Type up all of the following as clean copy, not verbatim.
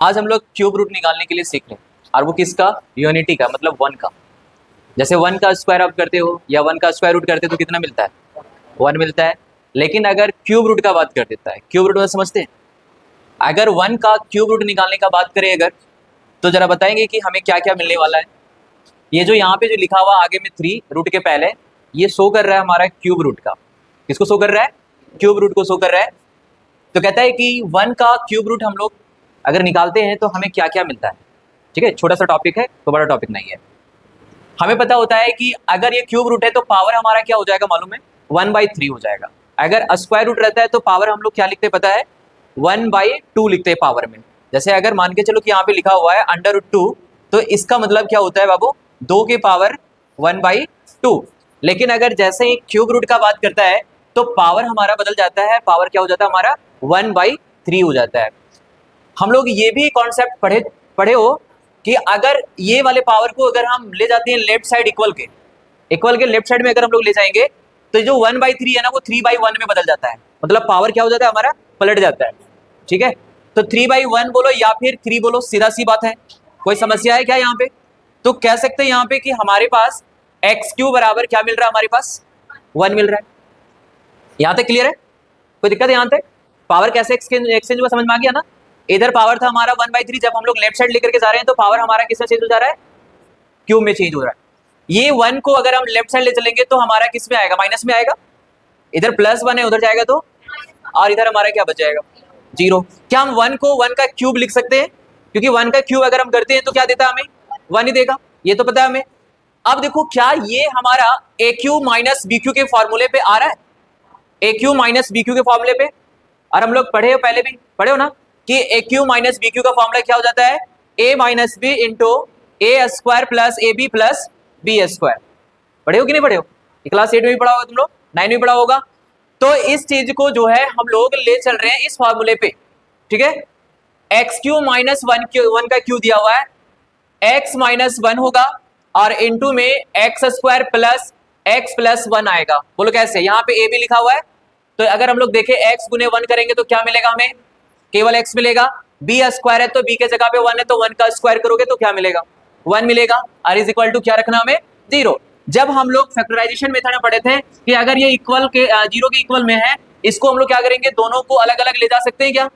आज हम लोग क्यूब रूट निकालने के लिए सीख रहे हैं और वो किसका, यूनिटी का, मतलब 1 का। जैसे 1 का स्क्वायर आप करते हो या 1 का स्क्वायर रूट करते हो तो कितना मिलता है, 1 मिलता है। लेकिन अगर क्यूब रूट का बात कर देता है, क्यूब रूट में समझते हैं, अगर 1 का क्यूब रूट निकालने का बात करें अगर, तो जरा बताएंगे कि हमें क्या क्या मिलने वाला है। ये जो यहाँ पे जो लिखा हुआ आगे में 3 रूट के पहले, ये शो कर रहा है हमारा क्यूब रूट का। किसको शो कर रहा है, क्यूब रूट को शो कर रहा है। तो कहता है कि 1 का क्यूब रूट हम लोग अगर निकालते हैं तो हमें क्या क्या मिलता है। ठीक है, छोटा सा टॉपिक है, तो बड़ा टॉपिक नहीं है। हमें पता होता है कि अगर ये क्यूब रूट है तो पावर हमारा क्या हो जाएगा मालूम है, 1/3 हो जाएगा। अगर स्क्वायर रूट रहता है तो पावर हम लोग क्या लिखते हैं पता है, 1/2 लिखते हैं पावर में। जैसे अगर मान के चलो कि यहाँ पे लिखा हुआ है √2, तो इसका मतलब क्या होता है बाबू, 2 के पावर 1/2। लेकिन अगर जैसे ही क्यूब रूट का बात करता है तो पावर हमारा बदल जाता है, पावर क्या हो जाता है हमारा 1/3 हो जाता है। हम लोग ये भी कॉन्सेप्ट पढ़े हो कि अगर ये वाले पावर को अगर हम ले जाते हैं लेफ्ट साइड इक्वल के लेफ्ट साइड में अगर हम लोग ले जाएंगे तो जो 1/3 है ना वो 3/1 में बदल जाता है। मतलब पावर क्या हो जाता है हमारा, पलट जाता है। ठीक है, तो 3/1 बोलो या फिर 3 बोलो, सीधा सी बात है। कोई समस्या है क्या यहाँ पे? तो कह सकते हैं यहाँ पे कि हमारे पास x³ बराबर क्या मिल रहा है, हमारे पास 1 मिल रहा है। यहाँ तक क्लियर है, कोई दिक्कत है यहाँ तक? पावर कैसे एक्सचेंज हुआ समझ में आ गया ना। इधर पावर था हमारा 1/3, जब हम लोग लेफ्ट साइड लेकर के जा रहे हैं तो पावर हमारा किसमें चेंज हो जा रहा है, क्यूब में चेंज हो रहा है। ये 1 को अगर हम लेफ्ट साइड ले चलेंगे तो हमारा किस में आएगा, माइनस में आएगा। इधर +1 है, उधर जाएगा तो, और इधर हमारा क्या बच जाएगा, 0। क्या हम 1 को 1 का क्यूब लिख सकते हैं? क्योंकि 1 का क्यूब अगर हम करते हैं तो क्या देता है हमें, 1 ही देगा, ये तो पता है हमें। अब देखो क्या ये हमारा AQ माइनस BQ के फॉर्मूले पे आ रहा है, AQ माइनस BQ के फॉर्मूले पे। और हम लोग पढ़े हो, पहले भी पढ़े हो ना कि AQ माइनस BQ का फॉर्मूला क्या हो जाता है, A minus B into A² plus AB plus B²। पढ़े हो कि नहीं पढ़े हो? क्लास 8 में भी पढ़ा होगा तुम लोग, 9 में भी पढ़ा होगा। तो इस चीज को जो है हम लोग ले चल रहे हैं इस फॉर्मूले पे। ठीक है, x³ माइनस 1 का क्यू दिया हुआ है, x माइनस 1 होगा और इंटू में x² प्लस x प्लस 1 आएगा। बोलो कैसे, यहाँ पे A भी लिखा हुआ है, तो अगर हम लोग देखें x गुने 1 करेंगे तो क्या मिलेगा हमें, केवल x मिलेगा। B² है तो B के जगह पे 1 है तो 1 का स्क्वायर करोगे तो क्या मिलेगा, 1 मिलेगा। और इज इक्वल टू क्या रखना हमें, 0। जब हम लोग फैक्टराइजेशन मेथड में पढ़े थे कि अगर ये इक्वल के 0 के इक्वल में है, इसको हम लोग क्या करेंगे, दोनों को अलग अलग ले जा सकते हैं क्या?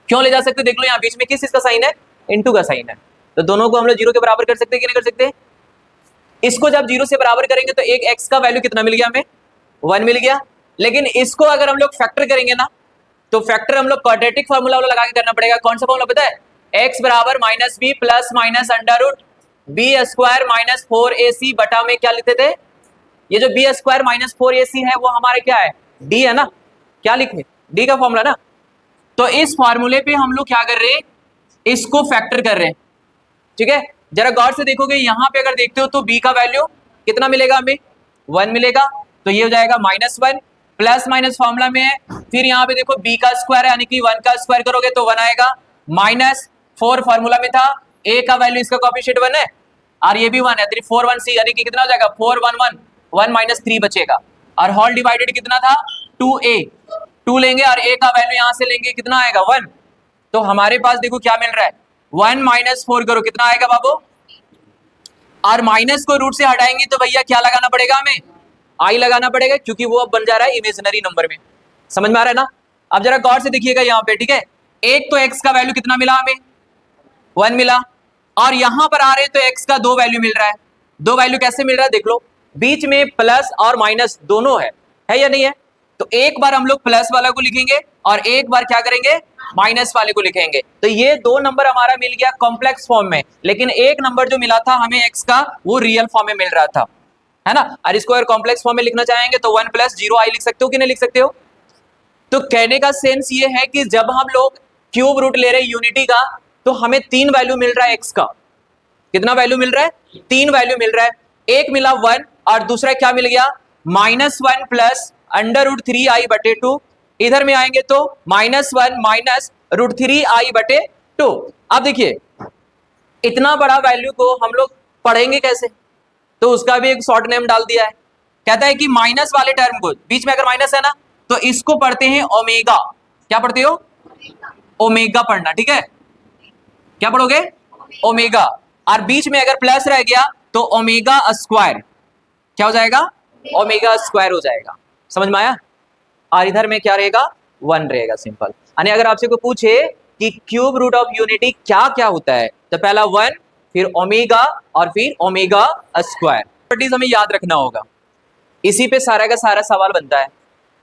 क्यों ले जा सकते? देख लो यहाँ बीच में किस चीज का साइन है, इनटू का साइन है, तो दोनों को हम लोग 0 के बराबर कर सकते हैं कि नहीं कर सकते? इसको जब 0 से बराबर करेंगे तो एक x का वैल्यू कितना मिल गया हमें, 1 मिल गया। लेकिन इसको अगर हम लोग फैक्टर करेंगे ना, तो फैक्टर हम लोग क्वाड्रेटिक फार्मूला लगा के करना पड़ेगा। कौन सा फार्मूला पता है, x बराबर -b plus minus √b² minus 4ac बटा में क्या लिखते थे, ये जो b² माइनस 4ac है वो हमारे क्या है, d है ना, क्या लिखे, d का फॉर्मूला ना। तो इस फॉर्मूले पे हम लोग क्या कर रहे हैं, इसको फैक्टर कर रहे हैं। ठीक है, जरा गौर से देखोगे यहाँ पे अगर देखते हो तो b का वैल्यू कितना मिलेगा हमें, 1 मिलेगा। तो ये हो जाएगा -1, प्लस माइनस फॉर्मूला में है। फिर यहाँ पे देखो b का स्क्वायर है, यानी कि 1 का स्क्वायर करोगे तो 1 आएगा, -4 फॉर्मूला में था, a का वैल्यू इसका कोएफिशिएंट 1 है और ये भी 1 है, 3 4 1 c, यानी कि कितना हो जाएगा 4 1 1 1 -3 बचेगा। और होल डिवाइडेड कितना था, 2a, 2 लेंगे और a का वैल्यू यहाँ से लेंगे, कितना आएगा 1। तो हमारे पास देखो क्या मिल रहा है, 1 -4 करो कितना आएगा बाबू, और माइनस को रूट से हटाएंगे तो भैया क्या लगाना पड़ेगा हमें, आई लगाना पड़ेगा, क्योंकि वो अब बन जा रहा है इमेजिनरी नंबर में। समझ में आ रहा है ना? अब जरा गौर से देखिएगा यहाँ पे। ठीक है, एक तो x का वैल्यू कितना मिला हमें, 1 मिला, और यहां पर आ रहे हैं तो x का 2 वैल्यू मिल रहा है। 2 वैल्यू कैसे मिल रहा है देख लो, बीच में प्लस और माइनस दोनों है या नहीं है? तो एक बार हम लोग प्लस वाला को लिखेंगे और एक बार क्या करेंगे, माइनस वाले को लिखेंगे। तो ये 2 नंबर हमारा मिल गया कॉम्प्लेक्स फॉर्म में, लेकिन एक नंबर जो मिला था हमें x का, वो रियल फॉर्म में मिल रहा था, है ना। और इसको अगर कॉम्प्लेक्स फॉर्म में लिखना चाहेंगे तो 1 + 0i लिख सकते हो कि नहीं लिख सकते हो? तो कहने का सेंस ये है कि जब हम लोग क्यूब रूट ले रहे हैं यूनिटी का, तो हमें 3 वैल्यू मिल रहा है x का। कितना वैल्यू मिल रहा है, 3 वैल्यू मिल रहा है। एक मिला 1 और दूसरा क्या मिल गया, -1 प्लस √3i/2। इधर में आएंगे तो -1 माइनस √3i/2। अब देखिए इतना बड़ा वैल्यू को हम लोग पढ़ेंगे कैसे, तो उसका भी एक शॉर्ट नेम डाल दिया है। कहता है कि माइनस वाले टर्म को, बीच में अगर माइनस है ना, तो इसको पढ़ते हैं ओमेगा। क्या पढ़ते हो, ओमेगा पढ़ना। ठीक है, क्या पढ़ोगे? ओमेगा, और बीच में अगर प्लस रह गया तो ओमेगा स्क्वायर क्या हो जाएगा? ओमेगा स्क्वायर हो जाएगा। समझ में आया? और इधर में क्या रहेगा? 1 रहेगा, सिंपल। यानी अगर आपसे कोई पूछे कि क्यूब रूट ऑफ यूनिटी क्या क्या होता है, तो पहला 1, फिर ओमेगा, और फिर ओमेगा स्क्वायर। प्रॉपर्टीज हमें याद रखना होगा, इसी पे सारा का सारा सवाल बनता है।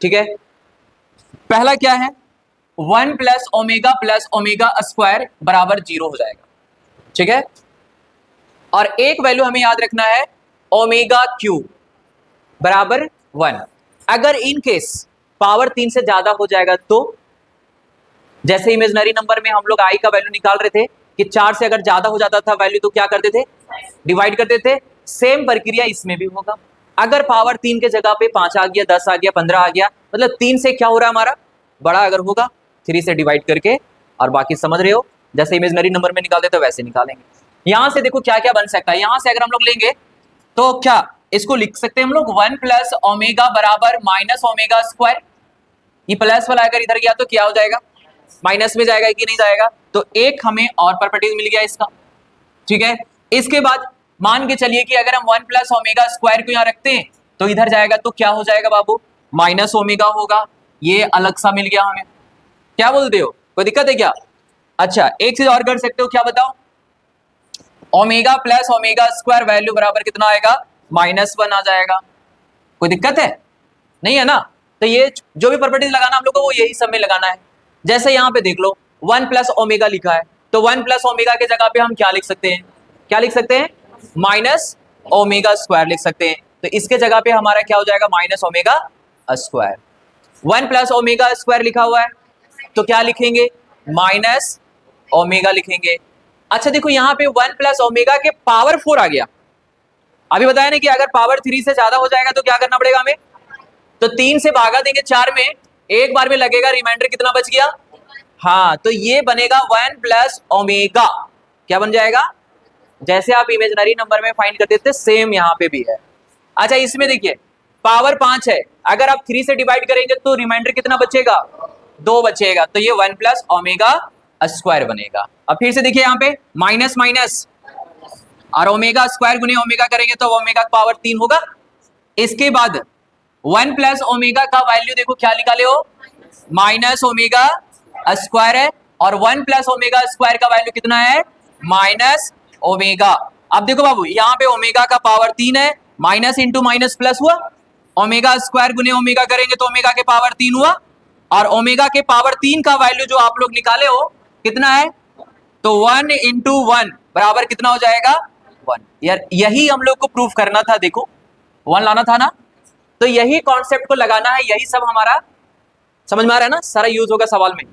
ठीक है, पहला क्या है? 1 प्लस ओमेगा स्क्वायर बराबर 0 हो जाएगा। ठीक है, और एक वैल्यू हमें याद रखना है, ओमेगा क्यूब बराबर 1। अगर इन केस पावर 3 से ज्यादा हो जाएगा तो, जैसे इमेजिनरी नंबर में हम लोग आई का वैल्यू निकाल रहे थे कि 4 से अगर ज्यादा हो जाता था वैल्यू तो क्या करते थे? डिवाइड करते थे। सेम प्रक्रिया इसमें भी होगा। अगर पावर 3 के जगह पे 5 आ गया, 10 आ गया, 15 आ गया, मतलब 3 से क्या हो रहा है हमारा? बड़ा अगर होगा 3 से डिवाइड करके, और बाकी समझ रहे हो, जैसे इमेजिनरी नंबर में निकालते थे वैसे निकालेंगे। यहां से देखो क्या क्या बन सकता है। यहां से अगर हम लोग लेंगे तो क्या इसको लिख सकते हैं हम लोग? 1 प्लस ओमेगा बराबर माइनस ओमेगा स्क्वायर। ये प्लस वाला अगर इधर गया तो क्या हो जाएगा? माइनस में जाएगा कि नहीं जाएगा? तो एक हमें और प्रॉपर्टीज मिल गया इसका। ठीक है, इसके बाद मान के चलिए कि अगर हम 1 प्लस ओमेगा स्क्वायर को यहां रखते हैं तो इधर जाएगा तो क्या हो जाएगा बाबू? माइनस ओमेगा होगा। ये अलग सा मिल गया हमें। क्या बोलते हो? कोई दिक्कत है क्या? अच्छा, एक चीज और कर सकते हो, क्या बताओ? Omega plus omega square value बराबर कितना आएगा? -1 आ जाएगा। कोई दिक्कत है? नहीं है ना? तो ये जो भी प्रॉपर्टीज लगाना हम लोग को वो यही सब में लगाना है। जैसे यहाँ पे देख लो 1 प्लस ओमेगा लिखा है, तो 1 प्लस ओमेगा के जगह पे हम क्या लिख सकते हैं? क्या लिख सकते हैं? माइनस ओमेगा स्क्वायर लिख सकते हैं। तो इसके जगह पे हमारा क्या हो जाएगा? Minus omega square. 1 plus omega square लिखा हुआ है तो क्या लिखेंगे? माइनस ओमेगा लिखेंगे। अच्छा देखो यहाँ पे 1 प्लस ओमेगा के पावर 4 आ गया। अभी बताया ना कि अगर पावर 3 से ज्यादा हो जाएगा तो क्या करना पड़ेगा हमें? तो 3 से भागा देंगे 4 में, एक बार में लगेगा, रिमाइंडर कितना बच गया? हाँ, तो ये बनेगा 1 प्लस ओमेगा। क्या बन जाएगा? जैसे आप इमेजिनरी नंबर में फाइंड करते थे सेम यहाँ पे भी है। अच्छा, इसमें देखिए पावर 5 है, अगर आप 3 से डिवाइड करेंगे तो रिमाइंडर कितना बचेगा? 2 बचेगा। तो ये 1 प्लस ओमेगा स्क्वायर बनेगा। अब फिर से देखिए यहाँ पे माइनस माइनस और ओमेगा स्क्वायर गुने ओमेगा करेंगे तो ओमेगा पावर 3 होगा। इसके बाद 1 प्लस ओमेगा का वैल्यू देखो क्या निकाले हो? माइनस ओमेगा स्क्वायर है, और 1 प्लस ओमेगा स्क्वायर का वैल्यू कितना है? Minus omega. अब देखो बाबू यहाँ पे ओमेगा का पावर 3 है, माइनस इंटू माइनस प्लस हुआ, ओमेगा स्क्वायर गुने ओमेगा करेंगे तो ओमेगा के पावर 3 हुआ, और ओमेगा के पावर 3 का वैल्यू जो आप लोग निकाले हो कितना है? तो 1 इंटू 1 बराबर कितना हो जाएगा? 1। यार यही हम लोग को प्रूफ करना था, देखो 1 लाना था ना, तो यही कॉन्सेप्ट को लगाना है, यही सब हमारा समझ में आ रहा है ना? सारा यूज होगा सवाल में।